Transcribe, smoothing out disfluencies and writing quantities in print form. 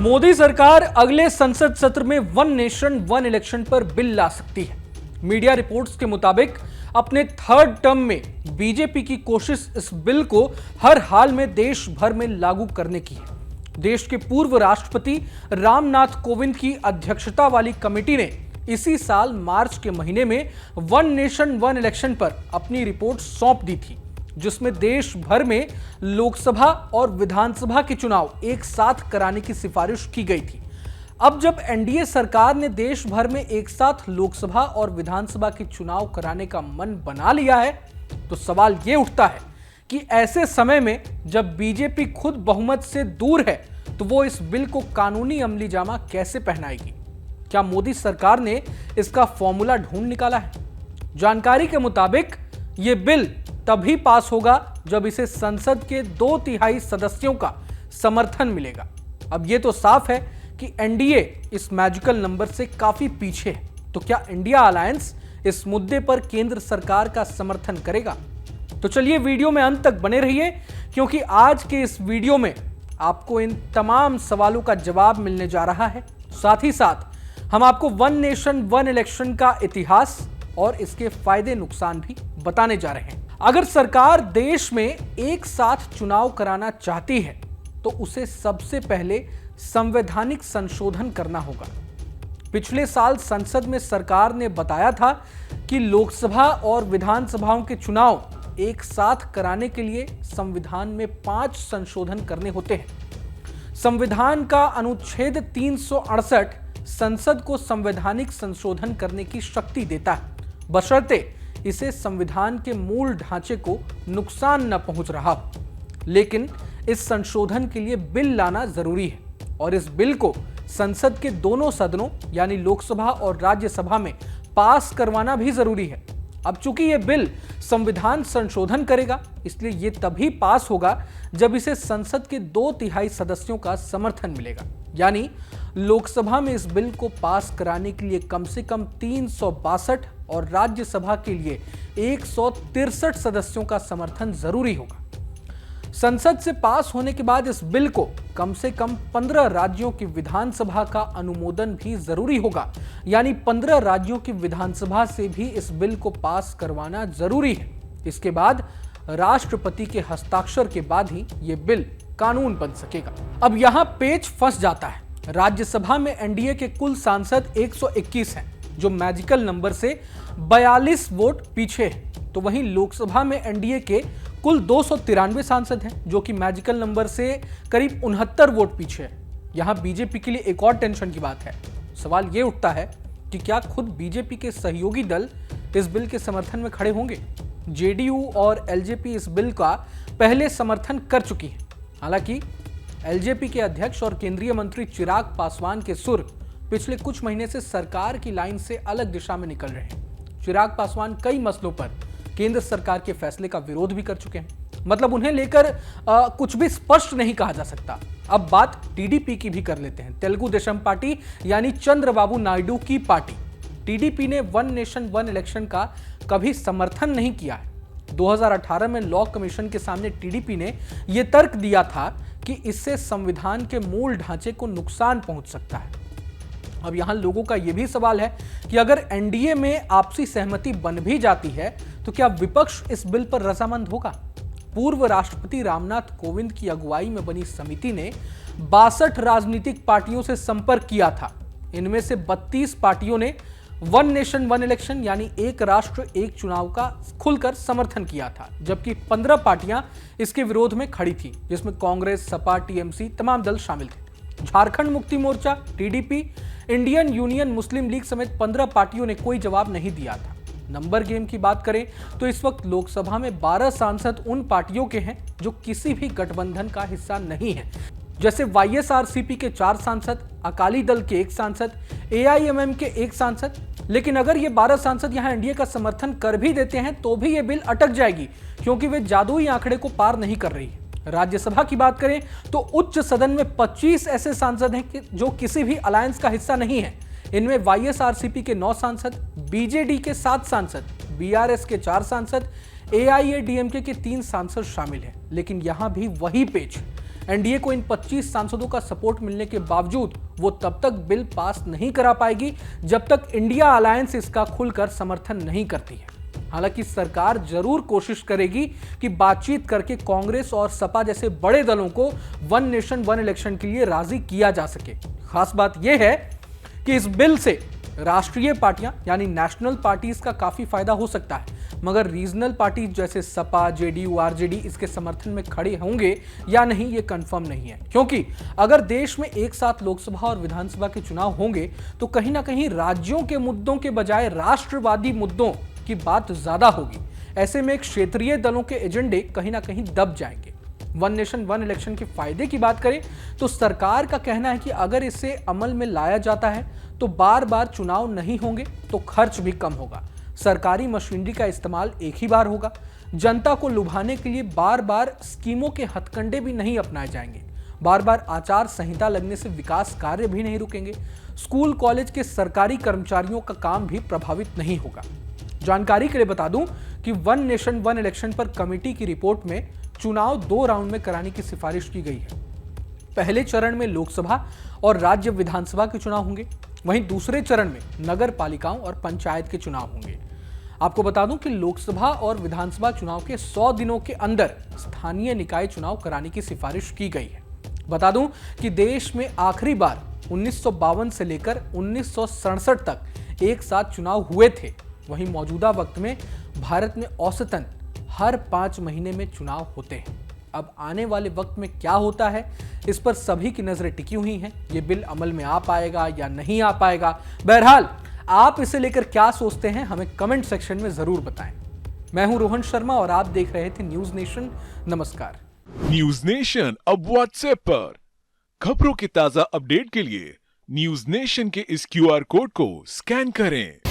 मोदी सरकार अगले संसद सत्र में वन नेशन वन इलेक्शन पर बिल ला सकती है। मीडिया रिपोर्ट्स के मुताबिक अपने थर्ड टर्म में बीजेपी की कोशिश इस बिल को हर हाल में देश भर में लागू करने की है। देश के पूर्व राष्ट्रपति रामनाथ कोविंद की अध्यक्षता वाली कमेटी ने इसी साल मार्च के महीने में वन नेशन वन इलेक्शन पर अपनी रिपोर्ट सौंप दी थी, जिसमें देश भर में लोकसभा और विधानसभा के चुनाव एक साथ कराने की सिफारिश की गई थी। अब जब एनडीए सरकार ने देश भर में एक साथ लोकसभा और विधानसभा के चुनाव कराने का मन बना लिया है, तो सवाल यह उठता है कि ऐसे समय में जब बीजेपी खुद बहुमत से दूर है, तो वो इस बिल को कानूनी अमली जामा कैसे पहनाएगी? क्या मोदी सरकार ने इसका फॉर्मूला ढूंढ निकाला है? जानकारी के मुताबिक यह बिल तभी पास होगा जब इसे संसद के 2/3 सदस्यों का समर्थन मिलेगा। अब यह तो साफ है कि एनडीए इस मैजिकल नंबर से काफी पीछे है। तो क्या इंडिया अलायंस इस मुद्दे पर केंद्र सरकार का समर्थन करेगा? तो चलिए वीडियो में अंत तक बने रहिए, क्योंकि आज के इस वीडियो में आपको इन तमाम सवालों का जवाब मिलने जा रहा है। साथ ही साथ हम आपको वन नेशन वन इलेक्शन का इतिहास और इसके फायदे नुकसान भी बताने जा रहे हैं। अगर सरकार देश में एक साथ चुनाव कराना चाहती है, तो उसे सबसे पहले संवैधानिक संशोधन करना होगा। पिछले साल संसद में सरकार ने बताया था कि लोकसभा और विधानसभाओं के चुनाव एक साथ कराने के लिए संविधान में 5 संशोधन करने होते हैं। संविधान का अनुच्छेद 368 संसद को संवैधानिक संशोधन करने की शक्ति देता है, बशर्ते इसे संविधान के मूल ढांचे को नुकसान न पहुंच रहा हो। लेकिन इस संशोधन के लिए बिल लाना जरूरी है, और इस बिल को संसद के दोनों सदनों यानी लोकसभा और राज्यसभा में पास करवाना भी जरूरी है। अब चूंकि यह बिल संविधान संशोधन करेगा, इसलिए यह तभी पास होगा जब इसे संसद के 2/3 सदस्यों का समर्थन मिलेगा। यानी लोकसभा में इस बिल को पास कराने के लिए कम से कम 362 और राज्यसभा के लिए 163 सदस्यों का समर्थन जरूरी होगा। संसद से पास होने के बाद इस बिल को कम से कम 15 राज्यों की विधानसभा का अनुमोदन भी जरूरी होगा। यानी 15 राज्यों की विधानसभा से भी इस बिल को पास करवाना जरूरी है। इसके बाद राष्ट्रपति के हस्ताक्षर के बाद ही यह बिल कानून बन सकेगा। अब यहां पेच फंस जाता है। राज्यसभा में एनडीए के कुल सांसद 121 हैं, जो मैजिकल नंबर से 42 वोट पीछे है। तो वहीं लोकसभा में एनडीए के कुल 293 सांसद हैं, जो कि मैजिकल नंबर से करीब 69 वोट पीछे है। यहां बीजेपी के लिए एक और टेंशन की बात है। सवाल यह उठता है कि क्या खुद बीजेपी के सहयोगी दल इस बिल के समर्थन में खड़े होंगे? जेडीयू और एलजेपी इस बिल का पहले समर्थन कर चुकी है। हालांकि एलजेपी के अध्यक्ष और केंद्रीय मंत्री चिराग पासवान के सुर पिछले कुछ महीने से सरकार की लाइन से अलग दिशा में निकल रहे हैं। चिराग पासवान कई मसलों पर केंद्र सरकार के फैसले का विरोध भी कर चुके हैं। मतलब उन्हें लेकर कुछ भी स्पष्ट नहीं कहा जा सकता। अब बात टीडीपी की भी कर लेते हैं। तेलुगु देशम पार्टी यानी चंद्रबाबू नायडू की पार्टी। टीडीपी ने वन नेशन वन इलेक्शन का कभी समर्थन नहीं किया है। 2018 में लॉ कमीशन के सामने टीडीपी ने यह तर्क दिया था कि इससे संविधान के मूल ढांचे को नुकसान पहुंच सकता है। अब यहां लोगों का यह भी सवाल है कि अगर एनडीए में आपसी सहमति बन भी जाती है, तो क्या विपक्ष इस बिल पर रजामंद होगा? पूर्व राष्ट्रपति रामनाथ कोविंद की अगुवाई में बनी समिति ने 62 राजनीतिक पार्टियों से संपर्क किया था। इनमें से 32 पार्टियों ने वन नेशन वन इलेक्शन यानी एक राष्ट्र एक चुनाव का खुलकर समर्थन किया था, जबकि 15 पार्टियां इसके विरोध में खड़ी थी, जिसमें कांग्रेस, सपा, टीएमसी तमाम दल शामिल थे। Jharkhand Mukti Morcha, TDP, Indian union मुस्लिम लीग समेत 15 पार्टियों ने कोई जवाब नहीं दिया था। नंबर गेम की बात करें तो इस वक्त लोकसभा में 12 सांसद उन पार्टियों के हैं जो किसी भी गठबंधन का हिस्सा नहीं है, जैसे वाईएसआरसीपी के 4 सांसद, अकाली दल के 1 सांसद, एआईएमएम के 1 सांसद। लेकिन अगर ये 12 सांसद यहां एनडीए का समर्थन कर भी देते हैं, तो भी ये बिल अटक जाएगी, क्योंकि वे जादुई आंकड़े को पार नहीं कर रही है। राज्यसभा की बात करें तो उच्च सदन में 25 ऐसे सांसद हैं जो किसी भी अलायंस का हिस्सा नहीं है। इनमें वाईएसआरसीपी के 9 सांसद, बीजेडी के 7 सांसद, बीआरएस के 4 सांसद, एआईएडीएमके के 3 सांसद शामिल हैं। लेकिन यहां भी वही पेच, एनडीए को इन 25 सांसदों का सपोर्ट मिलने के बावजूद वो तब तक बिल पास नहीं करा पाएगी जब तक इंडिया अलायंस इसका खुलकर समर्थन नहीं करती है। हालांकि सरकार जरूर कोशिश करेगी कि बातचीत करके कांग्रेस और सपा जैसे बड़े दलों को वन नेशन वन इलेक्शन के लिए राजी किया जा सके। खास बात यह है कि इस बिल से राष्ट्रीय पार्टियां यानी नेशनल पार्टीज का काफी फायदा हो सकता है, मगर रीजनल पार्टी जैसे सपा, जेडीयू, आरजेडी इसके समर्थन में खड़े होंगे या नहीं ये कंफर्म नहीं है, क्योंकि अगर देश में एक साथ लोकसभा और विधानसभा के चुनाव होंगे तो कहीं ना कहीं राज्यों के मुद्दों के बजाय राष्ट्रवादी मुद्दों की बात ज्यादा होगी। ऐसे में क्षेत्रीय दलों के एजेंडे कहीं ना कहीं दब जाएंगे। वन नेशन वन इलेक्शन के फायदे की बात करें तो सरकार का कहना है कि अगर इसे अमल में लाया जाता है तो बार बार चुनाव नहीं होंगे तो खर्च भी कम होगा, सरकारी मशीनरी का इस्तेमाल एक ही बार होगा, जनता को लुभाने के लिए बार बार स्कीमों के हथकंडे भी नहीं अपनाए जाएंगे, बार बार आचार संहिता लगने से विकास कार्य भी नहीं रुकेंगे, स्कूल कॉलेज के सरकारी कर्मचारियों का काम भी प्रभावित नहीं होगा। जानकारी के लिए बता दूं कि वन नेशन वन इलेक्शन पर कमेटी की रिपोर्ट में चुनाव 2 राउंड में कराने की सिफारिश की गई है। पहले चरण में लोकसभा और राज्य विधानसभा के चुनाव होंगे, वहीं दूसरे चरण में नगर पालिकाओं और पंचायत के चुनाव होंगे। आपको बता दूं कि लोकसभा और विधानसभा चुनाव के 100 दिनों के अंदर स्थानीय निकाय चुनाव कराने की सिफारिश की गई है। बता दूं कि देश में आखिरी बार 1952 से लेकर 1967 तक एक साथ चुनाव हुए थे। वहीं मौजूदा वक्त में भारत में औसतन हर 5 महीने में चुनाव होते हैं। अब आने वाले वक्त में क्या होता है इस पर सभी की नजरें टिकी हुई हैं। ये बिल अमल में आ पाएगा या नहीं आ पाएगा, बहरहाल आप इसे लेकर क्या सोचते हैं हमें कमेंट सेक्शन में जरूर बताएं। मैं हूं रोहन शर्मा और आप देख रहे थे न्यूज नेशन। नमस्कार। न्यूज नेशन अब व्हाट्सएप पर खबरों के ताजा अपडेट के लिए न्यूज नेशन के इस QR कोड को स्कैन करें।